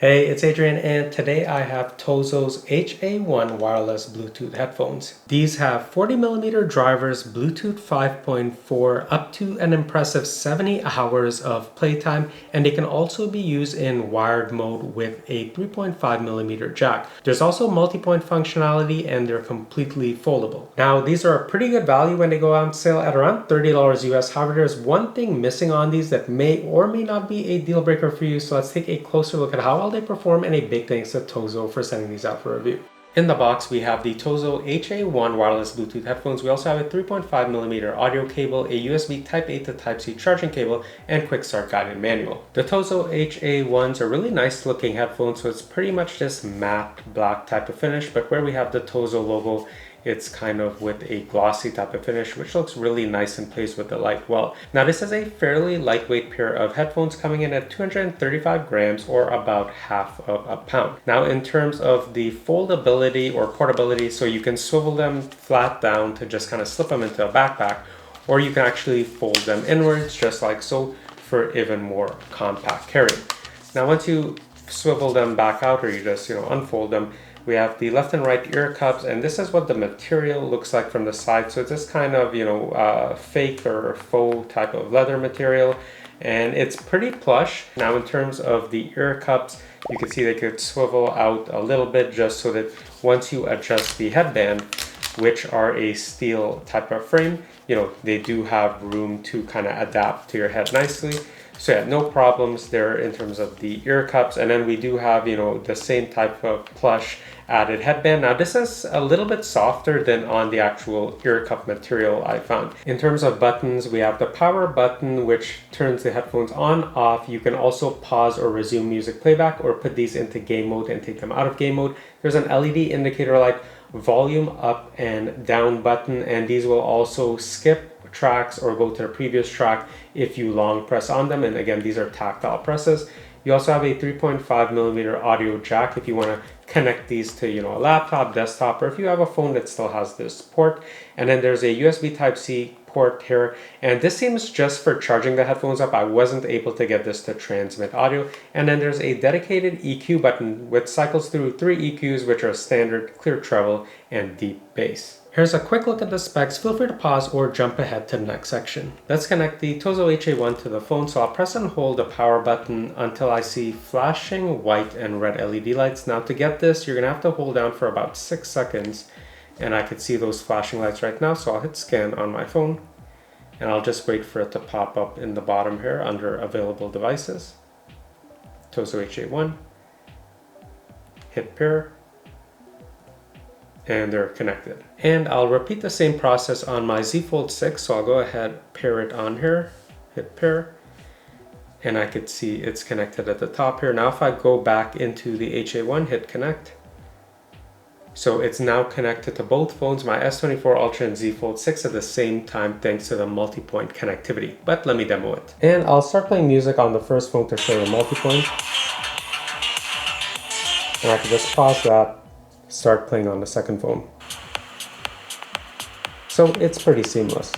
Hey, it's Adrian, and today I have TOZO's HA1 wireless Bluetooth headphones. These have 40mm drivers, Bluetooth 5.4, up to an impressive 70 hours of playtime, and they can also be used in wired mode with a 3.5mm jack. There's also multi-point functionality, and they're completely foldable. Now, these are a pretty good value when they go on sale at around $30 US. However, there's one thing missing on these that may or may not be a deal breaker for you, so let's take a closer look at how well they perform, and a big thanks to TOZO for sending these out for review. In the box, we have the TOZO HA1 wireless Bluetooth headphones. We also have a 3.5mm audio cable, a USB Type-A to Type-C charging cable, and quick start guided manual. The TOZO HA1s are really nice looking headphones, so it's pretty much this matte black type of finish, but where we have the TOZO logo, it's kind of with a glossy type of finish, which looks really nice and plays with the light well. Now, this is a fairly lightweight pair of headphones coming in at 235 grams or about half of a pound. Now, in terms of the foldability or portability, so you can swivel them flat down to just kind of slip them into a backpack, or you can actually fold them inwards just like so for even more compact carrying. Now, once you swivel them back out, or you just unfold them, we have the left and right ear cups, and this is what the material looks like from the side. So it's this kind of fake or faux type of leather material, and it's pretty plush. Now, in terms of the ear cups, you can see they could swivel out a little bit just so that once you adjust the headband, which are a steel type of frame, they do have room to kind of adapt to your head nicely. So yeah, no problems there in terms of the ear cups. And then we do have, the same type of plush added headband. Now, this is a little bit softer than on the actual ear cup material I found. In terms of buttons, we have the power button, which turns the headphones on, off. You can also pause or resume music playback, or put these into game mode and take them out of game mode. There's an LED indicator light, volume up and down button, and these will also skip tracks or go to the previous track if you long press on them. And again, these are tactile presses. You also have a 3.5mm audio jack if you want to connect these to a laptop, desktop, or if you have a phone that still has this port. And then there's a USB Type-C port here, and this seems just for charging the headphones up. I wasn't able to get this to transmit audio. And then there's a dedicated EQ button which cycles through 3 EQs, which are standard, clear treble, and deep bass. Here's a quick look at the specs. Feel free to pause or jump ahead to the next section. Let's connect the TOZO HA1 to the phone. So I'll press and hold the power button until I see flashing white and red LED lights. Now, to get this, you're gonna have to hold down for about 6 seconds, and I can see those flashing lights right now. So I'll hit scan on my phone, and I'll just wait for it to pop up in the bottom here under available devices. TOZO HA1, hit pair, and they're connected. And I'll repeat the same process on my Z Fold 6. So I'll go ahead, pair it on here, hit pair, and I could see it's connected at the top here. Now, if I go back into the HA1, hit connect. So it's now connected to both phones, my S24 Ultra and Z Fold 6 at the same time, thanks to the multi-point connectivity. But let me demo it. And I'll start playing music on the first phone to show the multi-point. And I can just pause that, start playing on the second phone. So it's pretty seamless.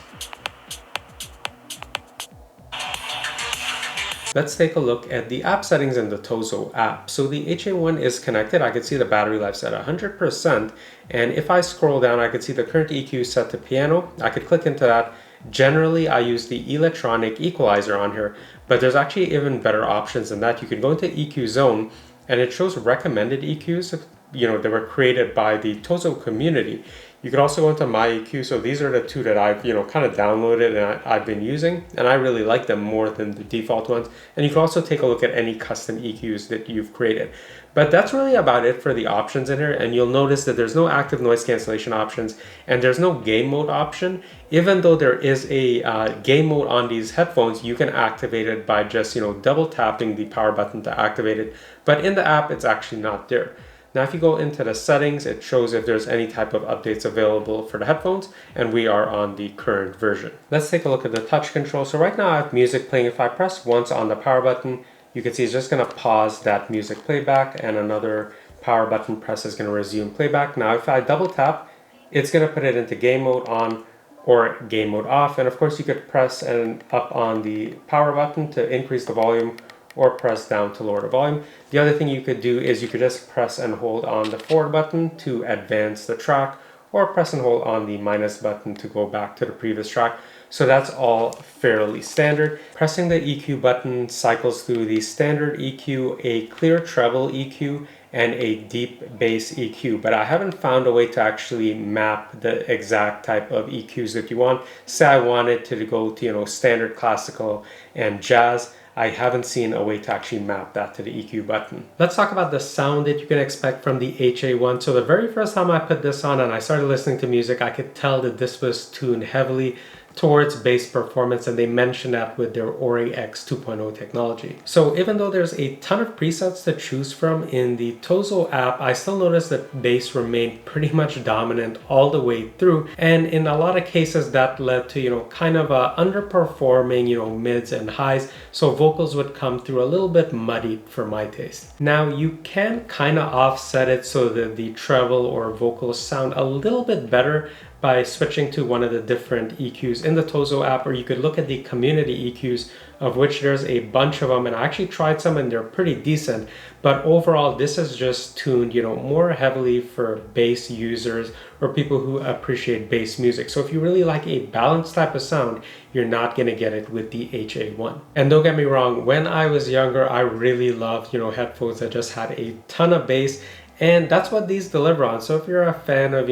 Let's take a look at the app settings in the TOZO app. So the HA1 is connected. I can see the battery life's at 100%. And if I scroll down, I can see the current EQ set to piano. I could click into that. Generally, I use the electronic equalizer on here, but there's actually even better options than that. You can go into EQ zone, and it shows recommended EQs, that were created by the TOZO community. You can also go into my EQ. So these are the two that I've, kind of downloaded and I've been using, and I really like them more than the default ones. And you can also take a look at any custom EQs that you've created. But that's really about it for the options in here. And you'll notice that there's no active noise cancellation options, and there's no game mode option. Even though there is a game mode on these headphones, you can activate it by just, double tapping the power button to activate it. But in the app, it's actually not there. Now, if you go into the settings, it shows if there's any type of updates available for the headphones, and we are on the current version. Let's take a look at the touch control. So right now I have music playing. If I press once on the power button, you can see it's just gonna pause that music playback, and another power button press is gonna resume playback. Now, if I double tap, it's gonna put it into game mode on or game mode off. And of course, you could press and up on the power button to increase the volume or press down to lower the volume. The other thing you could do is you could just press and hold on the forward button to advance the track, or press and hold on the minus button to go back to the previous track. So that's all fairly standard. Pressing the EQ button cycles through the standard EQ, a clear treble EQ, and a deep bass EQ, but I haven't found a way to actually map the exact type of EQs that you want. Say I wanted to go to, standard, classical, and jazz. I haven't seen a way to actually map that to the EQ button. Let's talk about the sound that you can expect from the HA1. So the very first time I put this on and I started listening to music, I could tell that this was tuned heavily towards bass performance, and they mentioned that with their Ori X 2.0 technology. So even though there's a ton of presets to choose from in the TOZO app, I still noticed that bass remained pretty much dominant all the way through, and in a lot of cases that led to kind of underperforming mids and highs, so vocals would come through a little bit muddy for my taste. Now you can kind of offset it so that the treble or vocals sound a little bit better by switching to one of the different EQs in the TOZO app, or you could look at the community EQs, of which there's a bunch of them, and I actually tried some and they're pretty decent. But overall, this is just tuned more heavily for bass users or people who appreciate bass music. So if you really like a balanced type of sound, you're not gonna get it with the HA1. And don't get me wrong, when I was younger, I really loved headphones that just had a ton of bass. And that's what these deliver on. So if you're a fan of,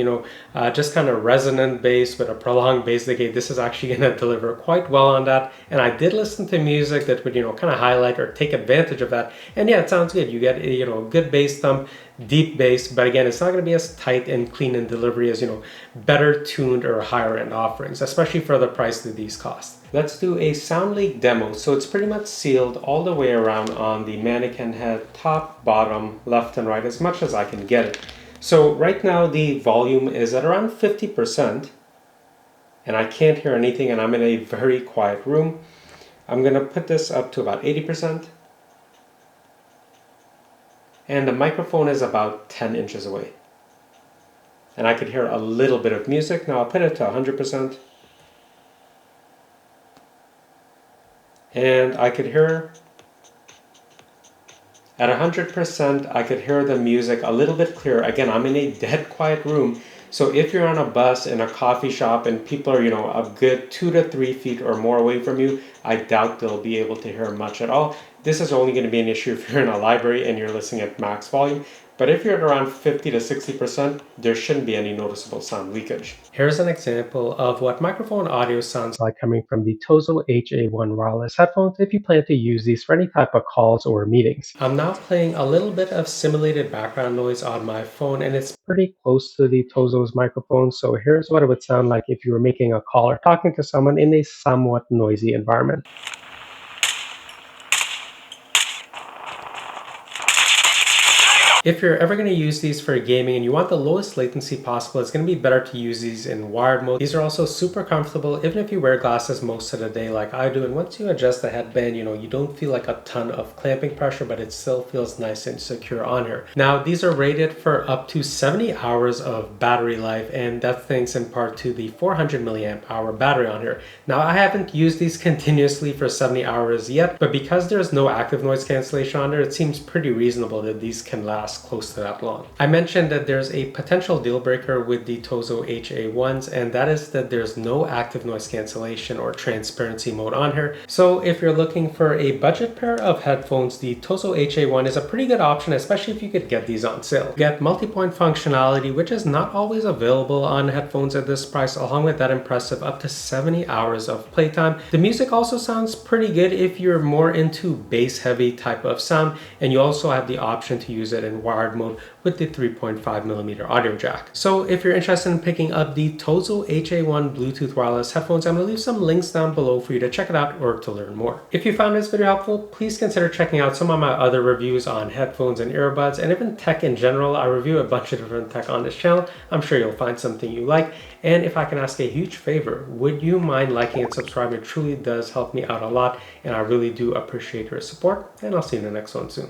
just kind of resonant bass with a prolonged bass decay, this is actually going to deliver quite well on that. And I did listen to music that would, kind of highlight or take advantage of that. And yeah, it sounds good. You get, a good bass thump, deep bass, but again, it's not going to be as tight and clean in delivery as, better tuned or higher end offerings, especially for the price that these cost. Let's do a sound leak demo. So it's pretty much sealed all the way around on the mannequin head, top, bottom, left and right, as much as I can get it. So right now the volume is at around 50% and I can't hear anything, and I'm in a very quiet room. I'm gonna put this up to about 80%. And the microphone is about 10 inches away. And I could hear a little bit of music. Now I'll put it to 100%. And I could hear, at 100%, I could hear the music a little bit clearer. Again, I'm in a dead quiet room. So if you're on a bus, in a coffee shop, and people are, a good 2 to 3 feet or more away from you, I doubt they'll be able to hear much at all. This is only going to be an issue if you're in a library and you're listening at max volume. But if you're at around 50 to 60%, there shouldn't be any noticeable sound leakage. Here's an example of what microphone audio sounds like coming from the TOZO HA1 wireless headphones if you plan to use these for any type of calls or meetings. I'm now playing a little bit of simulated background noise on my phone, and it's pretty close to the TOZO's microphone. So here's what it would sound like if you were making a call or talking to someone in a somewhat noisy environment. If you're ever going to use these for gaming and you want the lowest latency possible, it's going to be better to use these in wired mode. These are also super comfortable, even if you wear glasses most of the day like I do. And once you adjust the headband, you don't feel like a ton of clamping pressure, but it still feels nice and secure on here. Now, these are rated for up to 70 hours of battery life, and that's thanks in part to the 400 milliamp hour battery on here. Now, I haven't used these continuously for 70 hours yet, but because there's no active noise cancellation on there, it seems pretty reasonable that these can last close to that long. I mentioned that there's a potential deal breaker with the TOZO HA1s, and that is that there's no active noise cancellation or transparency mode on here. So if you're looking for a budget pair of headphones, the TOZO HA1 is a pretty good option, especially if you could get these on sale. You get multi-point functionality, which is not always available on headphones at this price, along with that impressive up to 70 hours of playtime. The music also sounds pretty good if you're more into bass heavy type of sound, and you also have the option to use it in wired mode with the 3.5mm audio jack. So if you're interested in picking up the TOZO HA1 Bluetooth wireless headphones, I'm going to leave some links down below for you to check it out or to learn more. If you found this video helpful, please consider checking out some of my other reviews on headphones and earbuds, and even tech in general. I review a bunch of different tech on this channel. I'm sure you'll find something you like. And if I can ask a huge favor, would you mind liking and subscribing? It truly does help me out a lot, and I really do appreciate your support, and I'll see you in the next one soon.